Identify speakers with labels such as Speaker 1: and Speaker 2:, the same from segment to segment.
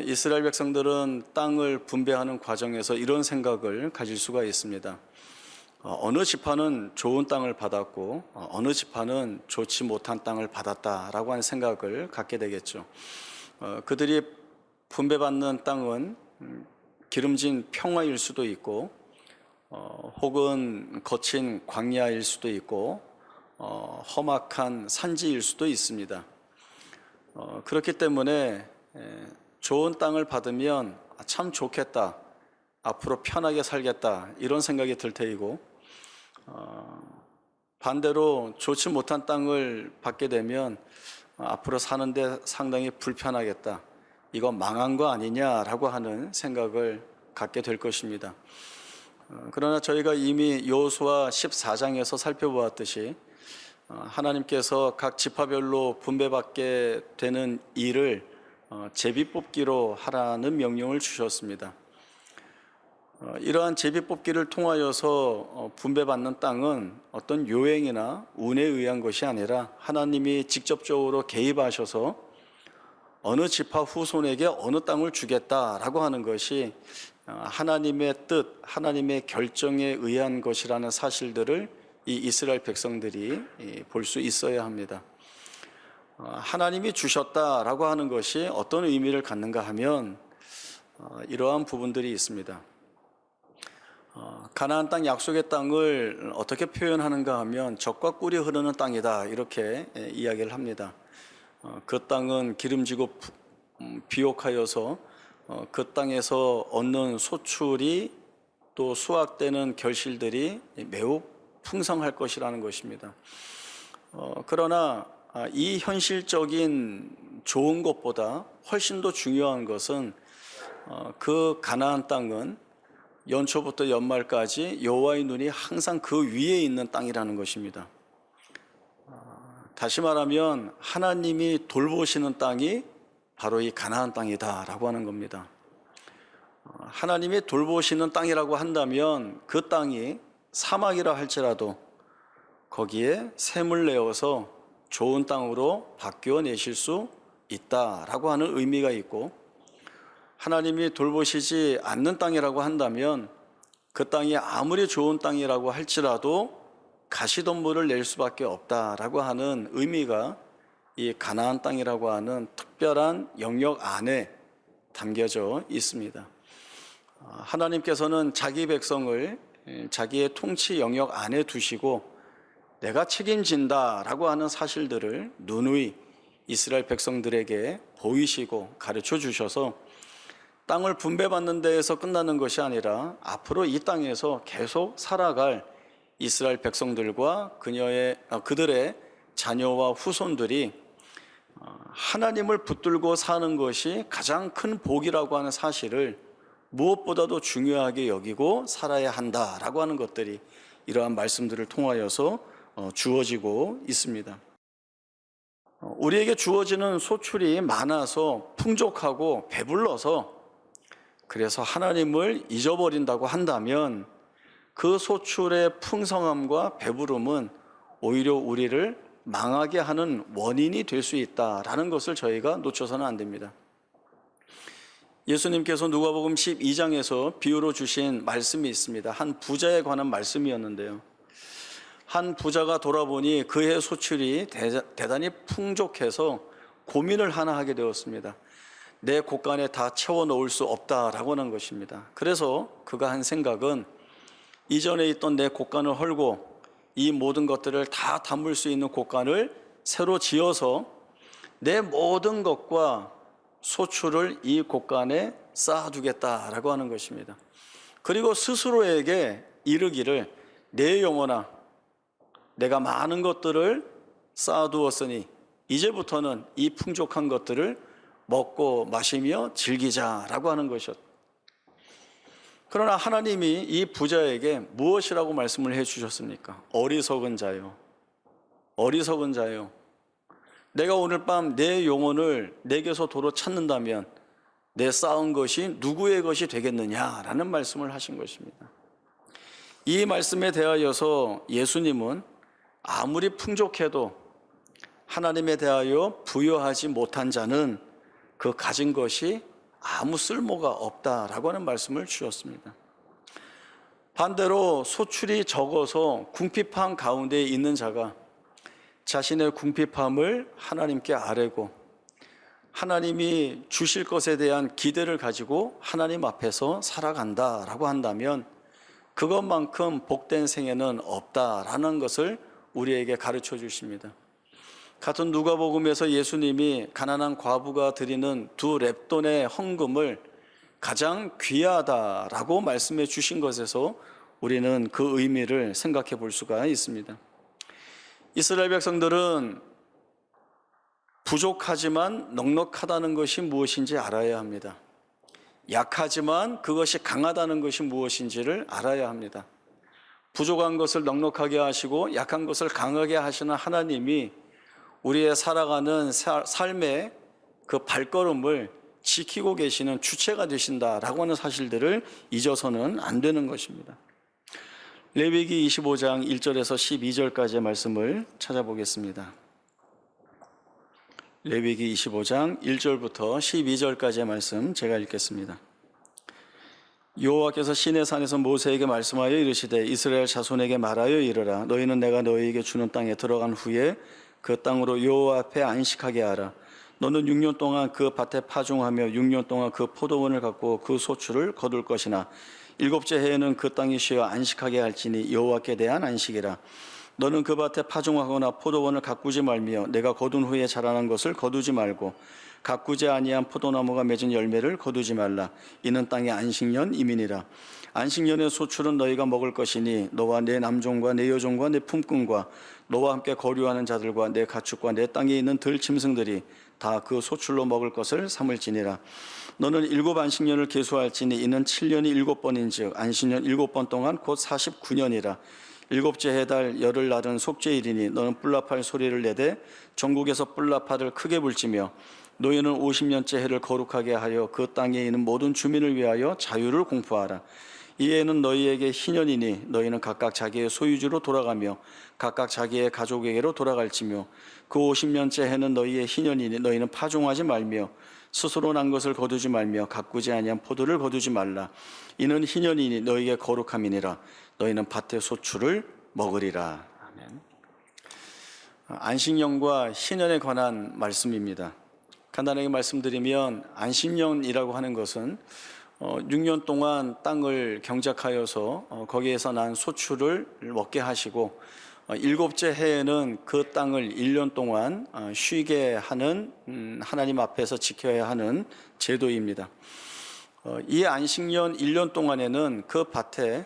Speaker 1: 이스라엘 백성들은 땅을 분배하는 과정에서 이런 생각을 가질 수가 있습니다. 어느 지파는 좋은 땅을 받았고 어느 지파는 좋지 못한 땅을 받았다라고 하는 생각을 갖게 되겠죠. 그들이 분배받는 땅은 기름진 평화일 수도 있고 혹은 거친 광야일 수도 있고 험악한 산지일 수도 있습니다. 그렇기 때문에 좋은 땅을 받으면 참 좋겠다, 앞으로 편하게 살겠다 이런 생각이 들 테이고, 반대로 좋지 못한 땅을 받게 되면 앞으로 사는데 상당히 불편하겠다, 이거 망한 거 아니냐라고 하는 생각을 갖게 될 것입니다. 그러나 저희가 이미 여호수아 14장에서 살펴보았듯이 하나님께서 각 지파별로 분배받게 되는 일을 제비뽑기로 하라는 명령을 주셨습니다. 이러한 제비뽑기를 통하여서 분배받는 땅은 어떤 요행이나 운에 의한 것이 아니라 하나님이 직접적으로 개입하셔서 어느 지파 후손에게 어느 땅을 주겠다라고 하는 것이 하나님의 뜻, 하나님의 결정에 의한 것이라는 사실들을 이 이스라엘 백성들이 볼 수 있어야 합니다. 하나님이 주셨다라고 하는 것이 어떤 의미를 갖는가 하면 이러한 부분들이 있습니다. 가나안 땅, 약속의 땅을 어떻게 표현하는가 하면 젖과 꿀이 흐르는 땅이다 이렇게 이야기를 합니다. 그 땅은 기름지고 비옥하여서 그 땅에서 얻는 소출이 또 수확되는 결실들이 매우 풍성할 것이라는 것입니다. 그러나 이 현실적인 좋은 것보다 훨씬 더 중요한 것은 그 가나안 땅은 연초부터 연말까지 여호와의 눈이 항상 그 위에 있는 땅이라는 것입니다. 다시 말하면 하나님이 돌보시는 땅이 바로 이 가나안 땅이다라고 하는 겁니다. 하나님이 돌보시는 땅이라고 한다면 그 땅이 사막이라 할지라도 거기에 샘을 내어서 좋은 땅으로 바뀌어 내실 수 있다라고 하는 의미가 있고, 하나님이 돌보시지 않는 땅이라고 한다면 그 땅이 아무리 좋은 땅이라고 할지라도 가시덤불을 낼 수밖에 없다라고 하는 의미가 이 가나안 땅이라고 하는 특별한 영역 안에 담겨져 있습니다. 하나님께서는 자기 백성을 자기의 통치 영역 안에 두시고 내가 책임진다라고 하는 사실들을 누누이 이스라엘 백성들에게 보이시고 가르쳐 주셔서 땅을 분배받는 데에서 끝나는 것이 아니라 앞으로 이 땅에서 계속 살아갈 이스라엘 백성들과 그들의 자녀와 후손들이 하나님을 붙들고 사는 것이 가장 큰 복이라고 하는 사실을 무엇보다도 중요하게 여기고 살아야 한다라고 하는 것들이 이러한 말씀들을 통하여서 주어지고 있습니다. 우리에게 주어지는 소출이 많아서 풍족하고 배불러서 그래서 하나님을 잊어버린다고 한다면 그 소출의 풍성함과 배부름은 오히려 우리를 망하게 하는 원인이 될 수 있다라는 것을 저희가 놓쳐서는 안 됩니다. 예수님께서 누가복음 12장에서 비유로 주신 말씀이 있습니다. 한 부자에 관한 말씀이었는데요. 한 부자가 돌아보니 그의 소출이 대단히 풍족해서 고민을 하나 하게 되었습니다. 내 곳간에 다 채워 넣을 수 없다라고 하는 것입니다. 그래서 그가 한 생각은 이전에 있던 내 곳간을 헐고 이 모든 것들을 다 담을 수 있는 곳간을 새로 지어서 내 모든 것과 소출을 이 곳간에 쌓아두겠다라고 하는 것입니다. 그리고 스스로에게 이르기를 내 영혼아, 내가 많은 것들을 쌓아두었으니 이제부터는 이 풍족한 것들을 먹고 마시며 즐기자라고 하는 것이었다. 그러나 하나님이 이 부자에게 무엇이라고 말씀을 해주셨습니까? 어리석은 자요, 어리석은 자요, 내가 오늘 밤 내 영혼을 내게서 도로 찾는다면 내 쌓은 것이 누구의 것이 되겠느냐라는 말씀을 하신 것입니다. 이 말씀에 대하여서 예수님은 아무리 풍족해도 하나님에 대하여 부여하지 못한 자는 그 가진 것이 아무 쓸모가 없다라고 하는 말씀을 주셨습니다. 반대로 소출이 적어서 궁핍함 가운데 있는 자가 자신의 궁핍함을 하나님께 아뢰고 하나님이 주실 것에 대한 기대를 가지고 하나님 앞에서 살아간다라고 한다면 그것만큼 복된 생애는 없다라는 것을 우리에게 가르쳐 주십니다. 같은 누가복음에서 예수님이 가난한 과부가 드리는 2렙돈의 헌금을 가장 귀하다라고 말씀해 주신 것에서 우리는 그 의미를 생각해 볼 수가 있습니다. 이스라엘 백성들은 부족하지만 넉넉하다는 것이 무엇인지 알아야 합니다. 약하지만 그것이 강하다는 것이 무엇인지를 알아야 합니다. 부족한 것을 넉넉하게 하시고 약한 것을 강하게 하시는 하나님이 우리의 살아가는 삶의 그 발걸음을 지키고 계시는 주체가 되신다라고 하는 사실들을 잊어서는 안 되는 것입니다. 레위기 25장 1절에서 12절까지의 말씀을 찾아보겠습니다. 레위기 25장 1절부터 12절까지의 말씀 제가 읽겠습니다. 여호와께서 시내산에서 모세에게 말씀하여 이르시되 이스라엘 자손에게 말하여 이르라. 너희는 내가 너희에게 주는 땅에 들어간 후에 그 땅으로 여호와 앞에 안식하게 하라. 너는 6년 동안 그 밭에 파종하며 6년 동안 그 포도원을 갖고 그 소출을 거둘 것이나 7째 해에는 그 땅이 쉬어 안식하게 할지니 여호와께 대한 안식이라. 너는 그 밭에 파종하거나 포도원을 가꾸지 말며 내가 거둔 후에 자라난 것을 거두지 말고 가꾸지 아니한 포도나무가 맺은 열매를 거두지 말라. 이는 땅의 안식년 이민이라. 안식년의 소출은 너희가 먹을 것이니 너와 내 남종과 내 여종과 내 품꾼과 너와 함께 거류하는 자들과 내 가축과 내 땅에 있는 들짐승들이 다 그 소출로 먹을 것을 삼을지니라. 너는 7 안식년을 계수할지니 이는 7년이 7번인즉 안식년 7번 동안 곧 49년이라. 7째 해달 열흘 날은 속죄일이니 너는 뿔납할 소리를 내되 전국에서 뿔납파를 크게 불지며 너희는 50년째 해를 거룩하게 하여 그 땅에 있는 모든 주민을 위하여 자유를 공포하라. 이 해는 너희에게 희년이니 너희는 각각 자기의 소유지로 돌아가며 각각 자기의 가족에게로 돌아갈지며 그 50년째 해는 너희의 희년이니 너희는 파종하지 말며 스스로 난 것을 거두지 말며 가꾸지 아니한 포도를 거두지 말라. 이는 희년이니 너희에게 거룩함이니라. 너희는 밭의 소출을 먹으리라. 아멘. 안식년과 희년에 관한 말씀입니다. 간단하게 말씀드리면 안식년이라고 하는 것은 6년 동안 땅을 경작하여서 거기에서 난 소출을 먹게 하시고 7째 해에는 그 땅을 1년 동안 쉬게 하는 하나님 앞에서 지켜야 하는 제도입니다. 이 안식년 1년 동안에는 그 밭에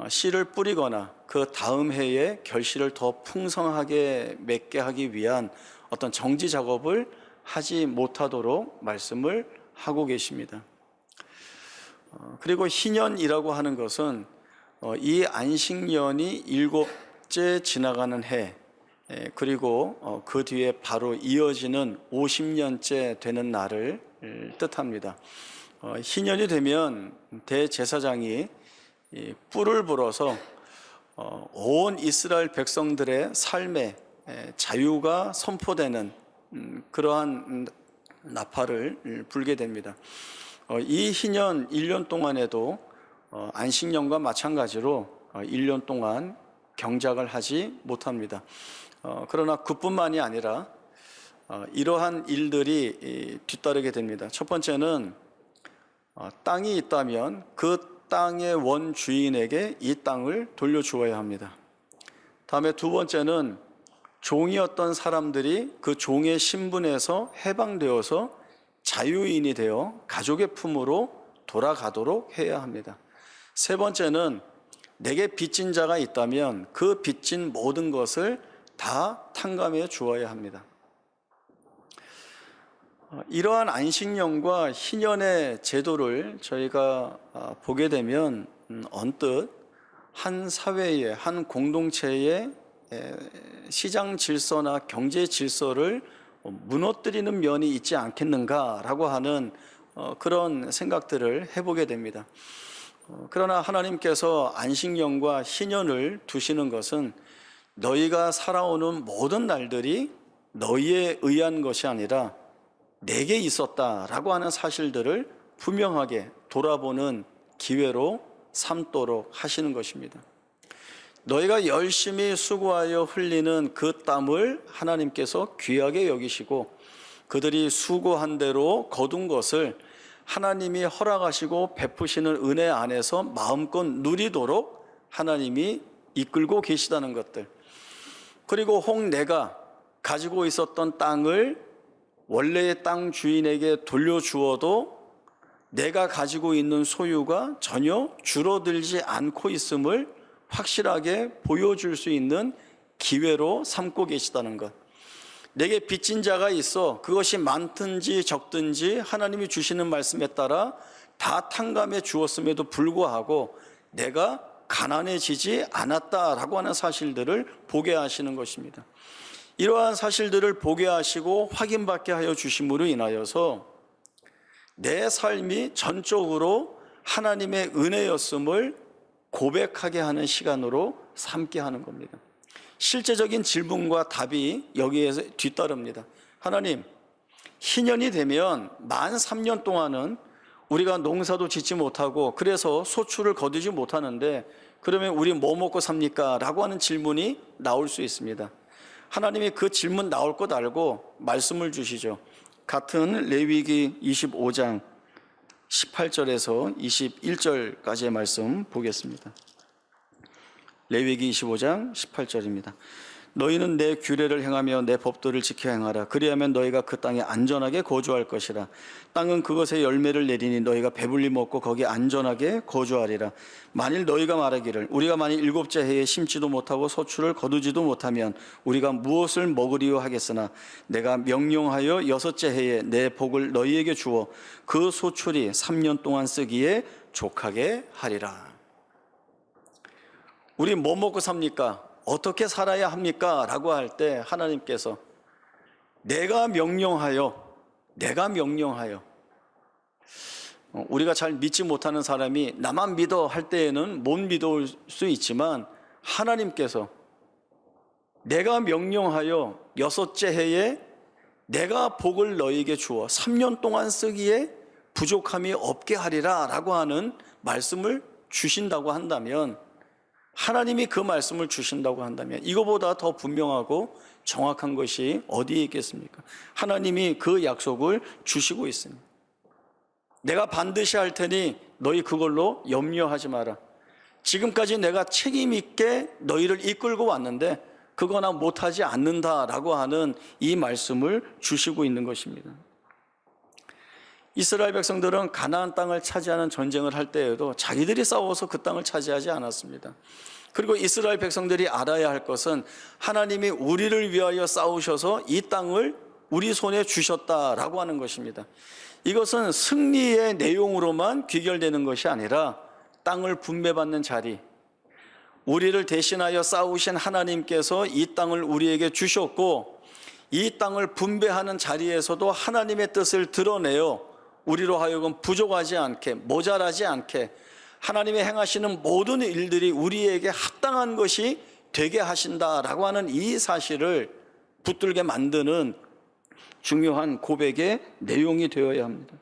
Speaker 1: 씨를 뿌리거나 그 다음 해에 결실을 더 풍성하게 맺게 하기 위한 어떤 정지 작업을 하지 못하도록 말씀을 하고 계십니다. 그리고 희년이라고 하는 것은 이 안식년이 7째 지나가는 해 그리고 그 뒤에 바로 이어지는 50년째 되는 날을 뜻합니다. 희년이 되면 대제사장이 뿔을 불어서 온 이스라엘 백성들의 삶에 자유가 선포되는 그러한 나팔을 불게 됩니다. 이 희년 1년 동안에도 안식년과 마찬가지로 1년 동안 경작을 하지 못합니다. 그러나 그뿐만이 아니라 이러한 일들이 뒤따르게 됩니다. 첫 번째는 땅이 있다면 그 땅의 원주인에게 이 땅을 돌려주어야 합니다. 다음에 두 번째는 종이었던 사람들이 그 종의 신분에서 해방되어서 자유인이 되어 가족의 품으로 돌아가도록 해야 합니다. 세 번째는 내게 빚진 자가 있다면 그 빚진 모든 것을 다 탕감해 주어야 합니다. 이러한 안식년과 희년의 제도를 저희가 보게 되면 언뜻 한 사회의 한 공동체의 시장 질서나 경제 질서를 무너뜨리는 면이 있지 않겠는가라고 하는 그런 생각들을 해보게 됩니다. 그러나 하나님께서 안식년과 희년을 두시는 것은 너희가 살아오는 모든 날들이 너희에 의한 것이 아니라 내게 있었다라고 하는 사실들을 분명하게 돌아보는 기회로 삼도록 하시는 것입니다. 너희가 열심히 수고하여 흘리는 그 땀을 하나님께서 귀하게 여기시고 그들이 수고한 대로 거둔 것을 하나님이 허락하시고 베푸시는 은혜 안에서 마음껏 누리도록 하나님이 이끌고 계시다는 것들. 그리고 혹 내가 가지고 있었던 땅을 원래의 땅 주인에게 돌려주어도 내가 가지고 있는 소유가 전혀 줄어들지 않고 있음을 확실하게 보여줄 수 있는 기회로 삼고 계시다는 것. 내게 빚진 자가 있어 그것이 많든지 적든지 하나님이 주시는 말씀에 따라 다 탕감해 주었음에도 불구하고 내가 가난해지지 않았다라고 하는 사실들을 보게 하시는 것입니다. 이러한 사실들을 보게 하시고 확인받게 하여 주심으로 인하여서 내 삶이 전적으로 하나님의 은혜였음을 고백하게 하는 시간으로 삼게 하는 겁니다. 실제적인 질문과 답이 여기에서 뒤따릅니다. 하나님, 희년이 되면 만 3년 동안은 우리가 농사도 짓지 못하고 그래서 소출을 거두지 못하는데 그러면 우리 뭐 먹고 삽니까? 라고 하는 질문이 나올 수 있습니다. 하나님이 그 질문 나올 것 알고 말씀을 주시죠. 같은 레위기 25장 18절에서 21절까지의 말씀 보겠습니다. 레위기 25장 18절입니다. 너희는 내 규례를 행하며 내 법도를 지켜 행하라. 그리하면 너희가 그 땅에 안전하게 거주할 것이라. 땅은 그것의 열매를 내리니 너희가 배불리 먹고 거기 안전하게 거주하리라. 만일 너희가 말하기를 우리가 만일 7째 해에 심지도 못하고 소출을 거두지도 못하면 우리가 무엇을 먹으리요 하겠으나 내가 명령하여 6째 해에 내 복을 너희에게 주어 그 소출이 3년 동안 쓰기에 족하게 하리라. 우리 뭐 먹고 삽니까? 어떻게 살아야 합니까? 라고 할 때 하나님께서 내가 명령하여 우리가 잘 믿지 못하는 사람이 나만 믿어 할 때에는 못 믿을 수 있지만 하나님께서 내가 명령하여 6째 해에 내가 복을 너희에게 주어 3년 동안 쓰기에 부족함이 없게 하리라 라고 하는 말씀을 주신다고 한다면, 하나님이 그 말씀을 주신다고 한다면 이거보다 더 분명하고 정확한 것이 어디에 있겠습니까? 하나님이 그 약속을 주시고 있습니다. 내가 반드시 할 테니 너희 그걸로 염려하지 마라. 지금까지 내가 책임 있게 너희를 이끌고 왔는데 그거나 못하지 않는다라고 하는 이 말씀을 주시고 있는 것입니다. 이스라엘 백성들은 가나안 땅을 차지하는 전쟁을 할 때에도 자기들이 싸워서 그 땅을 차지하지 않았습니다. 그리고 이스라엘 백성들이 알아야 할 것은 하나님이 우리를 위하여 싸우셔서 이 땅을 우리 손에 주셨다라고 하는 것입니다. 이것은 승리의 내용으로만 귀결되는 것이 아니라 땅을 분배받는 자리, 우리를 대신하여 싸우신 하나님께서 이 땅을 우리에게 주셨고 이 땅을 분배하는 자리에서도 하나님의 뜻을 드러내어 우리로 하여금 부족하지 않게, 모자라지 않게 하나님의 행하시는 모든 일들이 우리에게 합당한 것이 되게 하신다라고 하는 이 사실을 붙들게 만드는 중요한 고백의 내용이 되어야 합니다.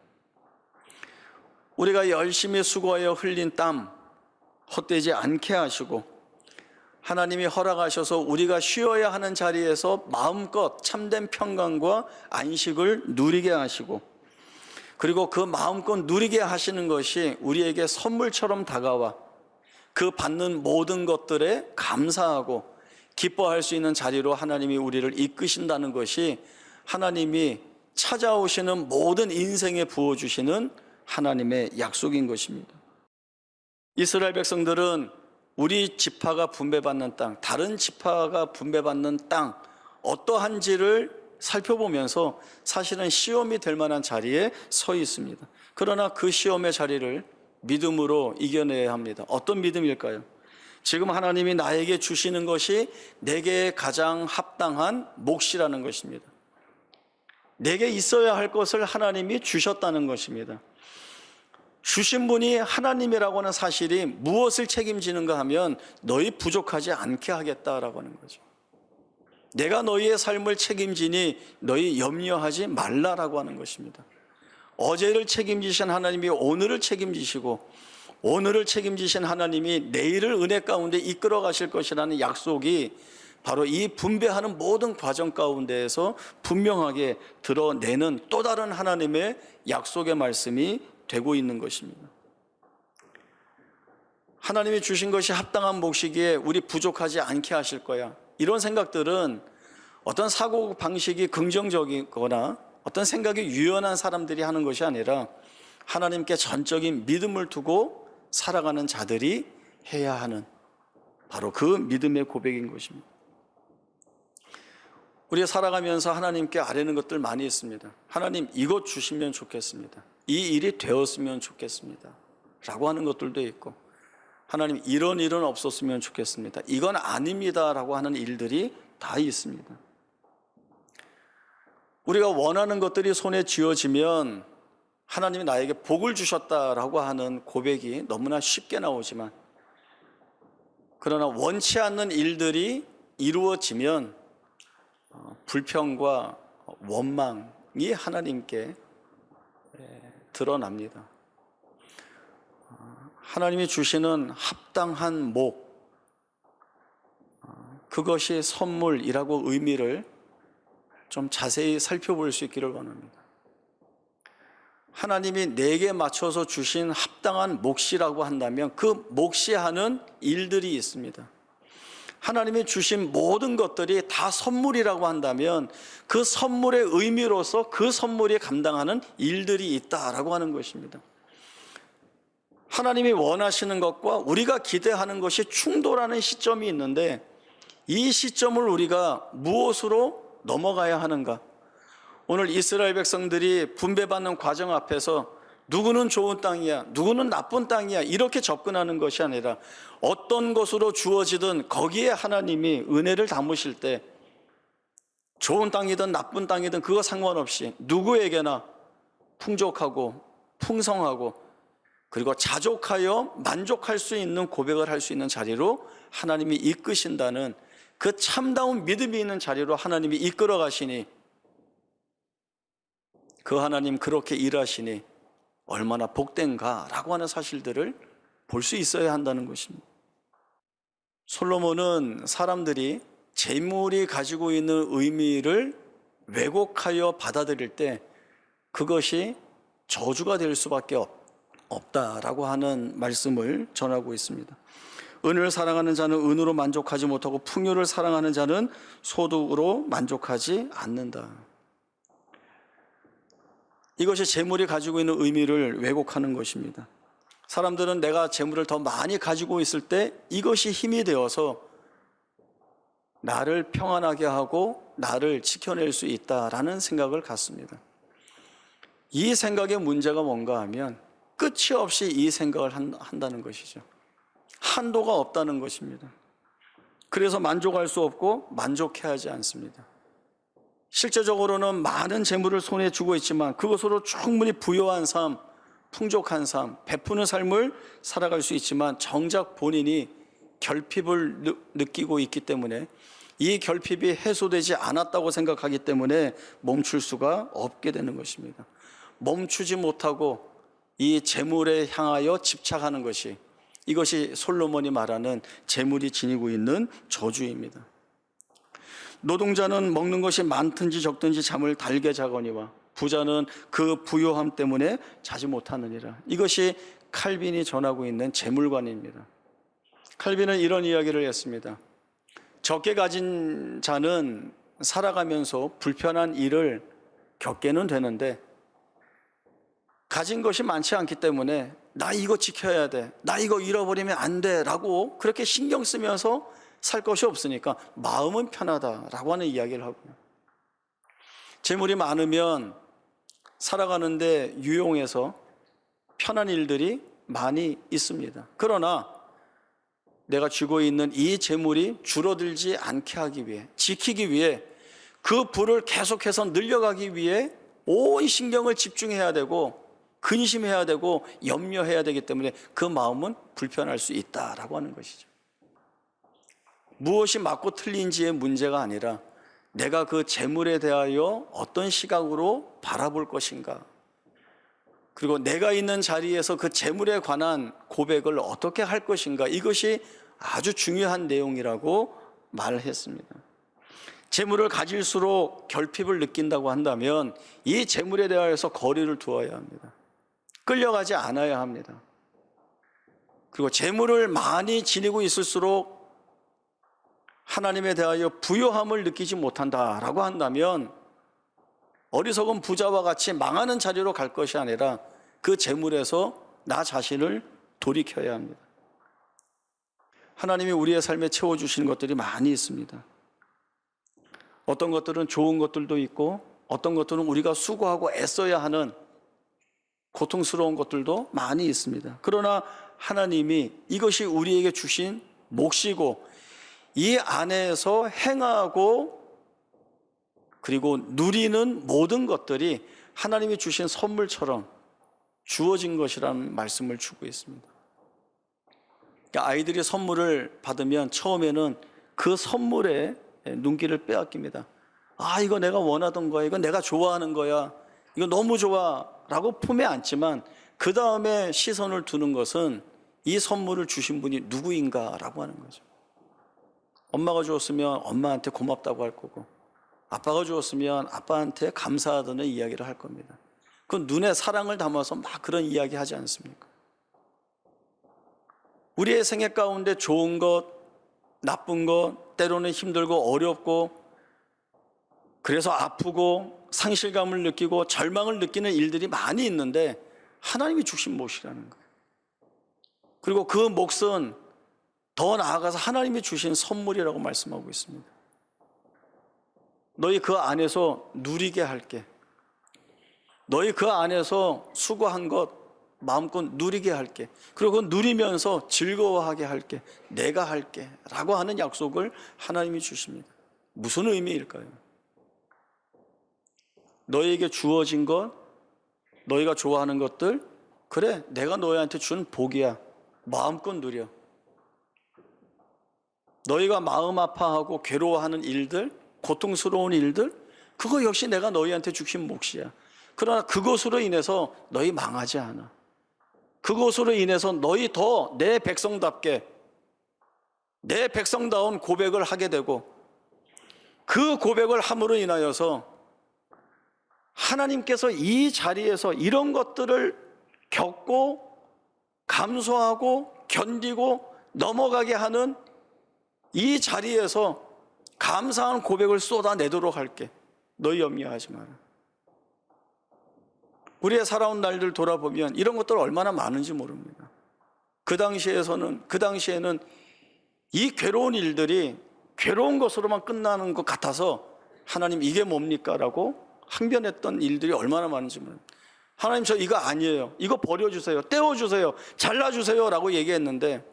Speaker 1: 우리가 열심히 수고하여 흘린 땀 헛되지 않게 하시고 하나님이 허락하셔서 우리가 쉬어야 하는 자리에서 마음껏 참된 평강과 안식을 누리게 하시고, 그리고 그 마음껏 누리게 하시는 것이 우리에게 선물처럼 다가와 그 받는 모든 것들에 감사하고 기뻐할 수 있는 자리로 하나님이 우리를 이끄신다는 것이 하나님이 찾아오시는 모든 인생에 부어주시는 하나님의 약속인 것입니다. 이스라엘 백성들은 우리 지파가 분배받는 땅, 다른 지파가 분배받는 땅 어떠한지를 살펴보면서 사실은 시험이 될 만한 자리에 서 있습니다. 그러나 그 시험의 자리를 믿음으로 이겨내야 합니다. 어떤 믿음일까요? 지금 하나님이 나에게 주시는 것이 내게 가장 합당한 몫이라는 것입니다. 내게 있어야 할 것을 하나님이 주셨다는 것입니다. 주신 분이 하나님이라고 하는 사실이 무엇을 책임지는가 하면 너희 부족하지 않게 하겠다라고 하는 거죠. 내가 너희의 삶을 책임지니 너희 염려하지 말라라고 하는 것입니다. 어제를 책임지신 하나님이 오늘을 책임지시고 오늘을 책임지신 하나님이 내일을 은혜 가운데 이끌어 가실 것이라는 약속이 바로 이 분배하는 모든 과정 가운데에서 분명하게 드러내는 또 다른 하나님의 약속의 말씀이 되고 있는 것입니다. 하나님이 주신 것이 합당한 몫이기에 우리 부족하지 않게 하실 거야. 이런 생각들은 어떤 사고 방식이 긍정적이거나 어떤 생각이 유연한 사람들이 하는 것이 아니라 하나님께 전적인 믿음을 두고 살아가는 자들이 해야 하는 바로 그 믿음의 고백인 것입니다. 우리가 살아가면서 하나님께 아뢰는 것들 많이 있습니다. 하나님, 이것 주시면 좋겠습니다. 이 일이 되었으면 좋겠습니다 라고 하는 것들도 있고, 하나님, 이런 일은 없었으면 좋겠습니다, 이건 아닙니다 라고 하는 일들이 다 있습니다. 우리가 원하는 것들이 손에 쥐어지면 하나님이 나에게 복을 주셨다라고 하는 고백이 너무나 쉽게 나오지만, 그러나 원치 않는 일들이 이루어지면 불평과 원망이 하나님께 드러납니다. 하나님이 주시는 합당한 목, 그것이 선물이라고 의미를 좀 자세히 살펴볼 수 있기를 원합니다. 하나님이 내게 맞춰서 주신 합당한 몫이라고 한다면 그 몫이 하는 일들이 있습니다. 하나님이 주신 모든 것들이 다 선물이라고 한다면 그 선물의 의미로서 그 선물이 감당하는 일들이 있다라고 하는 것입니다. 하나님이 원하시는 것과 우리가 기대하는 것이 충돌하는 시점이 있는데, 이 시점을 우리가 무엇으로 넘어가야 하는가? 오늘 이스라엘 백성들이 분배받는 과정 앞에서 누구는 좋은 땅이야, 누구는 나쁜 땅이야, 이렇게 접근하는 것이 아니라 어떤 것으로 주어지든 거기에 하나님이 은혜를 담으실 때 좋은 땅이든 나쁜 땅이든 그거 상관없이 누구에게나 풍족하고 풍성하고 그리고 자족하여 만족할 수 있는 고백을 할 수 있는 자리로 하나님이 이끄신다는 그 참다운 믿음이 있는 자리로 하나님이 이끌어 가시니, 그 하나님 그렇게 일하시니 얼마나 복된가라고 하는 사실들을 볼 수 있어야 한다는 것입니다. 솔로몬은 사람들이 재물이 가지고 있는 의미를 왜곡하여 받아들일 때 그것이 저주가 될 수밖에 없다라고 하는 말씀을 전하고 있습니다. 은을 사랑하는 자는 은으로 만족하지 못하고 풍요를 사랑하는 자는 소득으로 만족하지 않는다. 이것이 재물이 가지고 있는 의미를 왜곡하는 것입니다. 사람들은 내가 재물을 더 많이 가지고 있을 때 이것이 힘이 되어서 나를 평안하게 하고 나를 지켜낼 수 있다라는 생각을 갖습니다. 이 생각의 문제가 뭔가 하면 끝이 없이 이 생각을 한다는 것이죠. 한도가 없다는 것입니다. 그래서 만족할 수 없고 만족해 하지 않습니다. 실제적으로는 많은 재물을 손에 쥐고 있지만 그것으로 충분히 부유한 삶, 풍족한 삶, 베푸는 삶을 살아갈 수 있지만 정작 본인이 결핍을 느끼고 있기 때문에, 이 결핍이 해소되지 않았다고 생각하기 때문에 멈출 수가 없게 되는 것입니다. 멈추지 못하고 이 재물에 향하여 집착하는 것이, 이것이 솔로몬이 말하는 재물이 지니고 있는 저주입니다. 노동자는 먹는 것이 많든지 적든지 잠을 달게 자거니와 부자는 그 부요함 때문에 자지 못하느니라. 이것이 칼빈이 전하고 있는 재물관입니다. 칼빈은 이런 이야기를 했습니다. 적게 가진 자는 살아가면서 불편한 일을 겪게는 되는데, 가진 것이 많지 않기 때문에 나 이거 지켜야 돼, 나 이거 잃어버리면 안 돼 라고 그렇게 신경 쓰면서 살 것이 없으니까 마음은 편하다라고 하는 이야기를 하고요. 재물이 많으면 살아가는데 유용해서 편한 일들이 많이 있습니다. 그러나 내가 쥐고 있는 이 재물이 줄어들지 않게 하기 위해, 지키기 위해, 그 부를 계속해서 늘려가기 위해 온 신경을 집중해야 되고 근심해야 되고 염려해야 되기 때문에 그 마음은 불편할 수 있다라고 하는 것이죠. 무엇이 맞고 틀린지의 문제가 아니라 내가 그 재물에 대하여 어떤 시각으로 바라볼 것인가, 그리고 내가 있는 자리에서 그 재물에 관한 고백을 어떻게 할 것인가, 이것이 아주 중요한 내용이라고 말했습니다. 재물을 가질수록 결핍을 느낀다고 한다면 이 재물에 대하여서 거리를 두어야 합니다. 끌려가지 않아야 합니다. 그리고 재물을 많이 지니고 있을수록 하나님에 대하여 부요함을 느끼지 못한다라고 한다면 어리석은 부자와 같이 망하는 자리로 갈 것이 아니라 그 재물에서 나 자신을 돌이켜야 합니다. 하나님이 우리의 삶에 채워주시는 것들이 많이 있습니다. 어떤 것들은 좋은 것들도 있고 어떤 것들은 우리가 수고하고 애써야 하는 고통스러운 것들도 많이 있습니다. 그러나 하나님이 이것이 우리에게 주신 몫이고 이 안에서 행하고 그리고 누리는 모든 것들이 하나님이 주신 선물처럼 주어진 것이라는 말씀을 주고 있습니다. 그러니까 아이들이 선물을 받으면 처음에는 그 선물에 눈길을 빼앗깁니다. 아, 이거 내가 원하던 거야, 이거 내가 좋아하는 거야, 이거 너무 좋아 라고 품에 안지만 그 다음에 시선을 두는 것은 이 선물을 주신 분이 누구인가 라고 하는 거죠. 엄마가 주었으면 엄마한테 고맙다고 할 거고, 아빠가 주었으면 아빠한테 감사하다는 이야기를 할 겁니다. 그 눈에 사랑을 담아서 막 그런 이야기 하지 않습니까? 우리의 생애 가운데 좋은 것, 나쁜 것, 때로는 힘들고 어렵고 그래서 아프고 상실감을 느끼고 절망을 느끼는 일들이 많이 있는데 하나님이 주신 몫이라는 거예요. 그리고 그 몫은 더 나아가서 하나님이 주신 선물이라고 말씀하고 있습니다. 너희 그 안에서 누리게 할게. 너희 그 안에서 수고한 것 마음껏 누리게 할게. 그리고 누리면서 즐거워하게 할게. 내가 할게 라고 하는 약속을 하나님이 주십니다. 무슨 의미일까요? 너희에게 주어진 것, 너희가 좋아하는 것들, 그래, 내가 너희한테 준 복이야. 마음껏 누려. 너희가 마음 아파하고 괴로워하는 일들, 고통스러운 일들, 그거 역시 내가 너희한테 주신 몫이야. 그러나 그것으로 인해서 너희 망하지 않아. 그것으로 인해서 너희 더 내 백성답게, 내 백성다운 고백을 하게 되고, 그 고백을 함으로 인하여서 하나님께서 이 자리에서 이런 것들을 겪고 감수하고 견디고 넘어가게 하는 이 자리에서 감사한 고백을 쏟아내도록 할게. 너희 염려하지 마라. 우리의 살아온 날들 돌아보면 이런 것들 얼마나 많은지 모릅니다. 그 당시에는 이 괴로운 일들이 괴로운 것으로만 끝나는 것 같아서 하나님 이게 뭡니까? 라고 항변했던 일들이 얼마나 많은지 모릅니다. 하나님 저 이거 아니에요. 이거 버려주세요. 떼어주세요. 잘라주세요. 라고 얘기했는데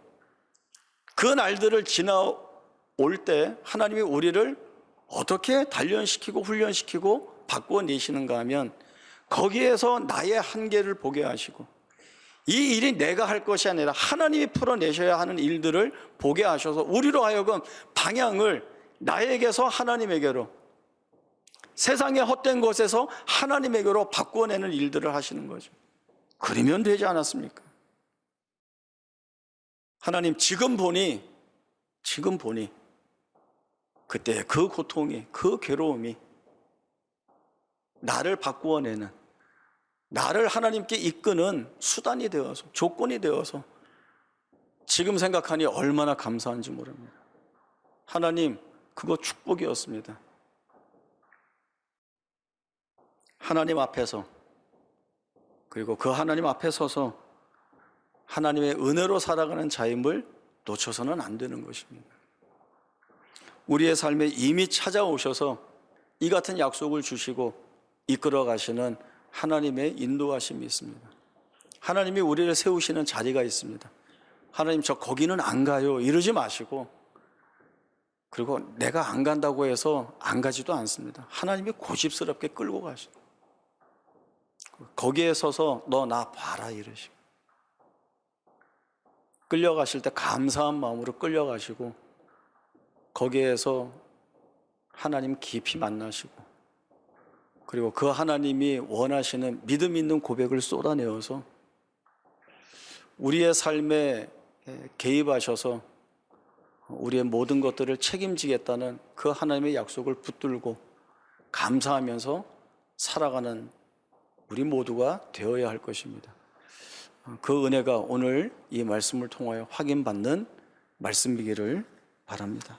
Speaker 1: 그 날들을 지나올 때 하나님이 우리를 어떻게 단련시키고 훈련시키고 바꾸어내시는가 하면 거기에서 나의 한계를 보게 하시고 이 일이 내가 할 것이 아니라 하나님이 풀어내셔야 하는 일들을 보게 하셔서 우리로 하여금 방향을 나에게서 하나님에게로, 세상의 헛된 것에서 하나님에게로 바꾸어내는 일들을 하시는 거죠. 그러면 되지 않았습니까? 하나님 지금 보니 그때 그 고통이, 그 괴로움이 나를 바꾸어내는, 나를 하나님께 이끄는 수단이 되어서, 조건이 되어서 지금 생각하니 얼마나 감사한지 모릅니다. 하나님, 그거 축복이었습니다. 하나님 앞에서, 그리고 그 하나님 앞에 서서 하나님의 은혜로 살아가는 자임을 놓쳐서는 안 되는 것입니다. 우리의 삶에 이미 찾아오셔서 이 같은 약속을 주시고 이끌어 가시는 하나님의 인도하심이 있습니다. 하나님이 우리를 세우시는 자리가 있습니다. 하나님 저 거기는 안 가요 이러지 마시고, 그리고 내가 안 간다고 해서 안 가지도 않습니다. 하나님이 고집스럽게 끌고 가시고 거기에 서서 너 나 봐라 이러시고, 끌려가실 때 감사한 마음으로 끌려가시고 거기에서 하나님 깊이 만나시고 그리고 그 하나님이 원하시는 믿음 있는 고백을 쏟아내어서 우리의 삶에 개입하셔서 우리의 모든 것들을 책임지겠다는 그 하나님의 약속을 붙들고 감사하면서 살아가는 우리 모두가 되어야 할 것입니다. 그 은혜가 오늘 이 말씀을 통하여 확인받는 말씀이기를 바랍니다.